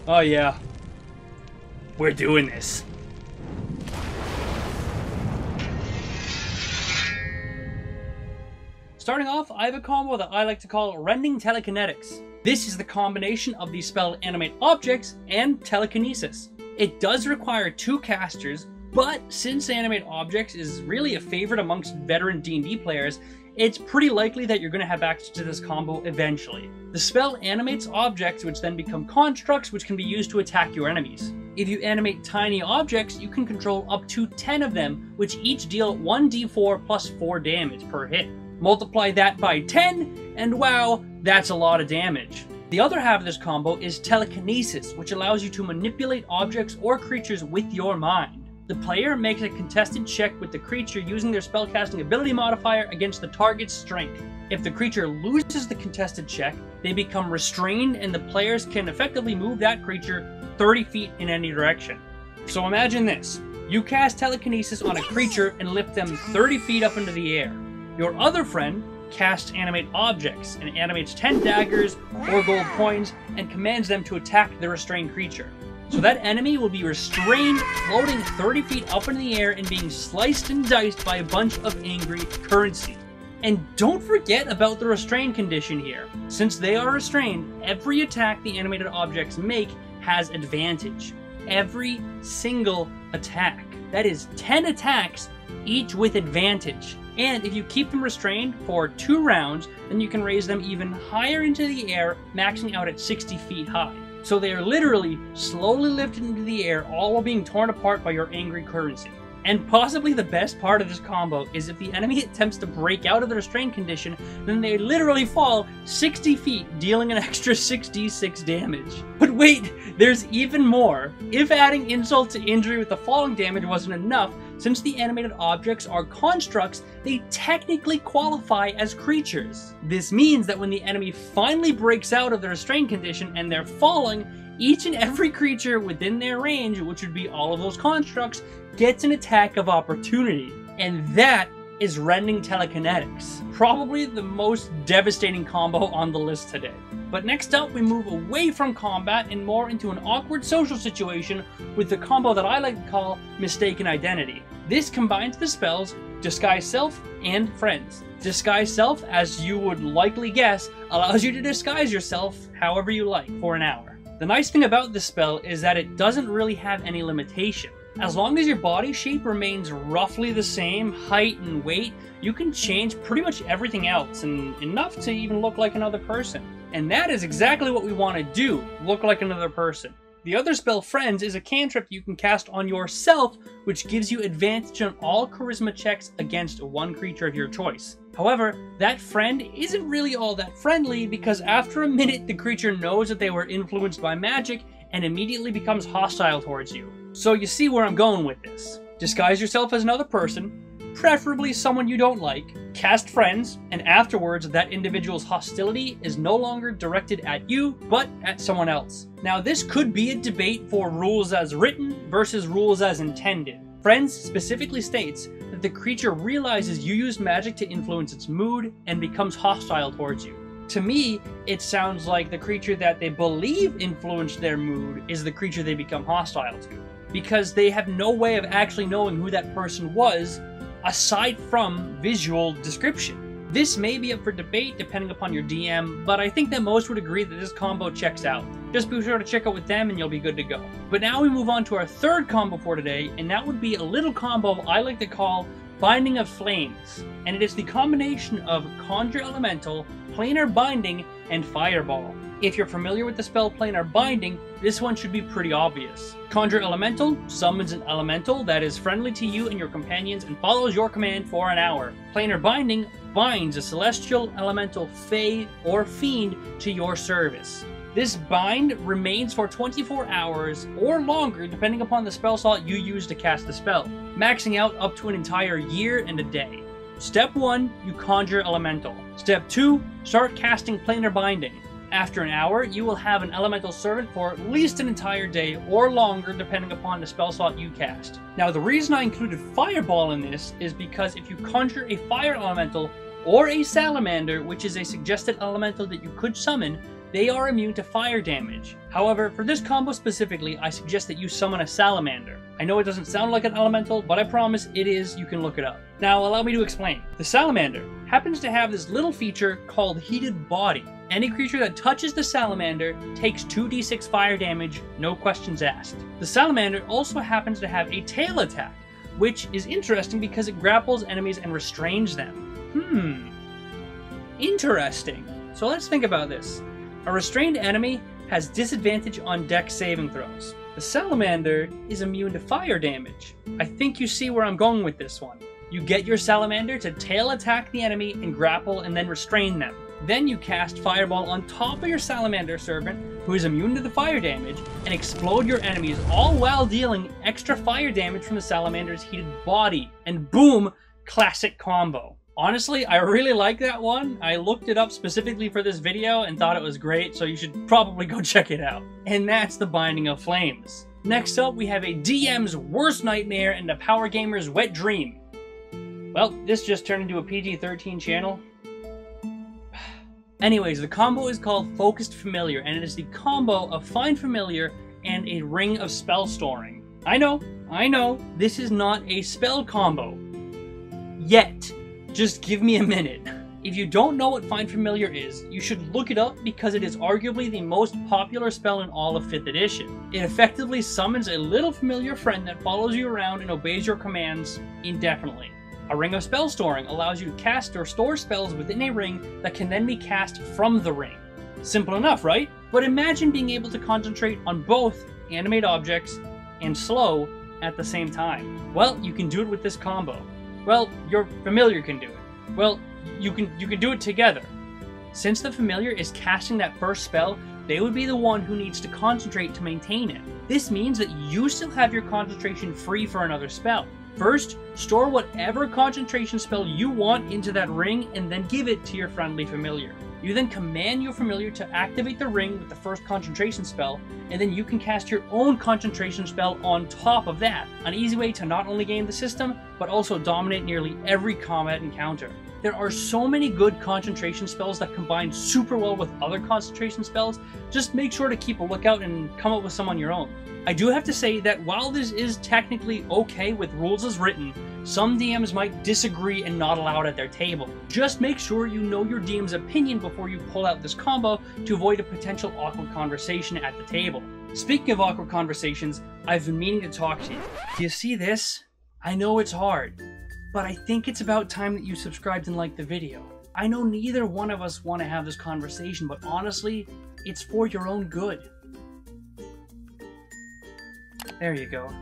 Oh yeah. We're doing this. Starting off, I have a combo that I like to call Rending Telekinetics. This is the combination of the spell Animate Objects and Telekinesis. It does require 2 casters, but since Animate Objects is really a favorite amongst veteran D&D players, it's pretty likely that you're going to have access to this combo eventually. The spell animates objects, which then become constructs, which can be used to attack your enemies. If you animate tiny objects, you can control up to 10 of them, which each deal 1d4 plus 4 damage per hit. Multiply that by 10, and wow, that's a lot of damage. The other half of this combo is Telekinesis, which allows you to manipulate objects or creatures with your mind. The player makes a contested check with the creature using their spellcasting ability modifier against the target's strength. If the creature loses the contested check, they become restrained and the players can effectively move that creature 30 feet in any direction. So imagine this. You cast Telekinesis on a creature and lift them 30 feet up into the air. Your other friend casts Animate Objects and animates 10 daggers or gold coins and commands them to attack the restrained creature. So that enemy will be restrained, floating 30 feet up in the air and being sliced and diced by a bunch of angry currency. And don't forget about the restrained condition here. Since they are restrained, every attack the animated objects make has advantage. Every single attack. That is 10 attacks, each with advantage. And if you keep them restrained for 2 rounds, then you can raise them even higher into the air, maxing out at 60 feet high. So they are literally slowly lifted into the air, all while being torn apart by your angry currency. And possibly the best part of this combo is if the enemy attempts to break out of the restrained condition, then they literally fall 60 feet, dealing an extra 6d6 damage. But wait, there's even more. If adding insult to injury with the falling damage wasn't enough, since the animated objects are constructs, they technically qualify as creatures. This means that when the enemy finally breaks out of the restrained condition and they're falling, each and every creature within their range, which would be all of those constructs, gets an attack of opportunity. And that is Rending Telekinetics. Probably the most devastating combo on the list today. But next up, we move away from combat and more into an awkward social situation with the combo that I like to call Mistaken Identity. This combines the spells Disguise Self and Friends. Disguise Self, as you would likely guess, allows you to disguise yourself however you like for an hour. The nice thing about this spell is that it doesn't really have any limitation. As long as your body shape remains roughly the same, height and weight, you can change pretty much everything else, and enough to even look like another person. And that is exactly what we want to do, look like another person. The other spell, Friends, is a cantrip you can cast on yourself, which gives you advantage on all charisma checks against one creature of your choice. However, that friend isn't really all that friendly, because after a minute the creature knows that they were influenced by magic and immediately becomes hostile towards you. So you see where I'm going with this. Disguise yourself as another person, preferably someone you don't like, cast Friends, and afterwards that individual's hostility is no longer directed at you, but at someone else. Now this could be a debate for rules as written versus rules as intended. Friends specifically states that the creature realizes you use magic to influence its mood and becomes hostile towards you. To me, it sounds like the creature that they believe influenced their mood is the creature they become hostile to, because they have no way of actually knowing who that person was aside from visual description. This may be up for debate depending upon your DM, but I think that most would agree that this combo checks out. Just be sure to check out with them and you'll be good to go. But now we move on to our third combo for today, and that would be a little combo I like to call Binding of Flames. And it is the combination of Conjure Elemental, Planar Binding, and Fireball. If you're familiar with the spell Planar Binding, this one should be pretty obvious. Conjure Elemental summons an elemental that is friendly to you and your companions and follows your command for an hour. Planar Binding binds a celestial, elemental, fae, or fiend to your service. This bind remains for 24 hours or longer depending upon the spell slot you use to cast the spell, maxing out up to an entire year and a day. Step 1, you conjure elemental. Step 2, start casting Planar Binding. After an hour, you will have an elemental servant for at least an entire day or longer depending upon the spell slot you cast. Now the reason I included Fireball in this is because if you conjure a fire elemental or a salamander, which is a suggested elemental that you could summon, they are immune to fire damage. However, for this combo specifically, I suggest that you summon a salamander. I know it doesn't sound like an elemental, but I promise it is. You can look it up. Now, allow me to explain. The salamander happens to have this little feature called Heated Body. Any creature that touches the salamander takes 2d6 fire damage, no questions asked. The salamander also happens to have a tail attack, which is interesting because it grapples enemies and restrains them. Interesting. So let's think about this. A restrained enemy has disadvantage on dex saving throws. The salamander is immune to fire damage. I think you see where I'm going with this one. You get your salamander to tail attack the enemy and grapple and then restrain them. Then you cast Fireball on top of your salamander servant, who is immune to the fire damage, and explode your enemies, all while dealing extra fire damage from the salamander's heated body. And boom, classic combo. Honestly, I really like that one. I looked it up specifically for this video and thought it was great, so you should probably go check it out. And that's the Binding of Flames. Next up, we have a DM's worst nightmare and a power gamer's wet dream. Well, this just turned into a PG-13 channel. Anyways, the combo is called Focused Familiar, and it is the combo of Find Familiar and a Ring of Spell Storing. I know, this is not a spell combo. Yet. Just give me a minute. If you don't know what Find Familiar is, you should look it up because it is arguably the most popular spell in all of 5th edition. It effectively summons a little familiar friend that follows you around and obeys your commands indefinitely. A Ring of Spell Storing allows you to cast or store spells within a ring that can then be cast from the ring. Simple enough, right? But imagine being able to concentrate on both animate objects and slow at the same time. Well, you can do it with this combo. Well, your familiar can do it. Well, you can do it together. Since the familiar is casting that first spell, they would be the one who needs to concentrate to maintain it. This means that you still have your concentration free for another spell. First, store whatever concentration spell you want into that ring and then give it to your friendly familiar. You then command your familiar to activate the ring with the first concentration spell, and then you can cast your own concentration spell on top of that. An easy way to not only game the system, but also dominate nearly every combat encounter. There are so many good concentration spells that combine super well with other concentration spells. Just make sure to keep a lookout and come up with some on your own. I do have to say that while this is technically okay with rules as written, some DMs might disagree and not allow it at their table. Just make sure you know your DM's opinion before you pull out this combo to avoid a potential awkward conversation at the table. Speaking of awkward conversations, I've been meaning to talk to you. Do you see this? I know it's hard, but I think it's about time that you subscribed and liked the video. I know neither one of us want to have this conversation, but honestly, it's for your own good. There you go.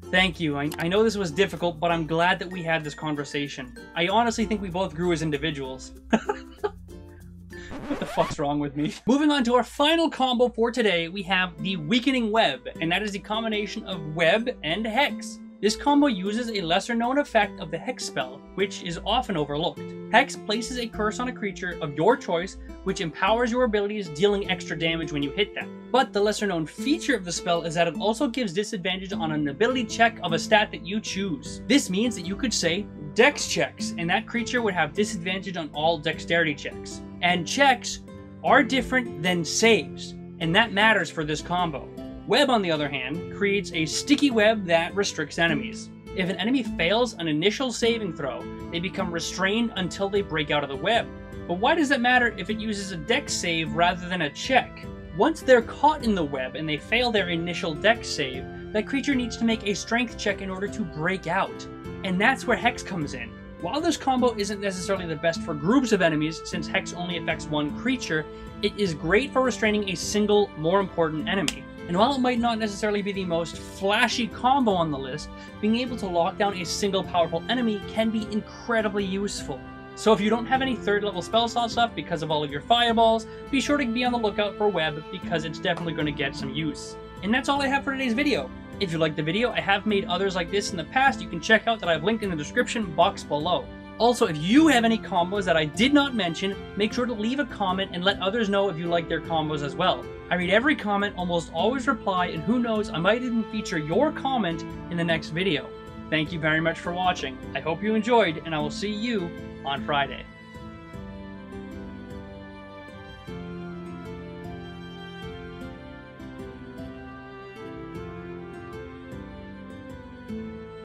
Thank you. I know this was difficult, but I'm glad that we had this conversation. I honestly think we both grew as individuals. What the fuck's wrong with me? Moving on to our final combo for today, we have the Weakening Web, and that is the combination of Web and Hex. This combo uses a lesser known effect of the Hex spell, which is often overlooked. Hex places a curse on a creature of your choice, which empowers your abilities, dealing extra damage when you hit them. But the lesser known feature of the spell is that it also gives disadvantage on an ability check of a stat that you choose. This means that you could say Dex checks, and that creature would have disadvantage on all dexterity checks. And checks are different than saves, and that matters for this combo. Web, on the other hand, creates a sticky web that restricts enemies. If an enemy fails an initial saving throw, they become restrained until they break out of the web. But why does that matter if it uses a dex save rather than a check? Once they're caught in the web and they fail their initial dex save, that creature needs to make a strength check in order to break out. And that's where Hex comes in. While this combo isn't necessarily the best for groups of enemies, since Hex only affects one creature, it is great for restraining a single, more important enemy. And while it might not necessarily be the most flashy combo on the list, being able to lock down a single powerful enemy can be incredibly useful. So if you don't have any 3rd level spell slot stuff because of all of your fireballs, be sure to be on the lookout for Web because it's definitely going to get some use. And that's all I have for today's video. If you liked the video, I have made others like this in the past. You can check out that I've linked in the description box below. Also, if you have any combos that I did not mention, make sure to leave a comment and let others know if you like their combos as well. I read every comment, almost always reply, and who knows, I might even feature your comment in the next video. Thank you very much for watching. I hope you enjoyed, and I will see you on Friday.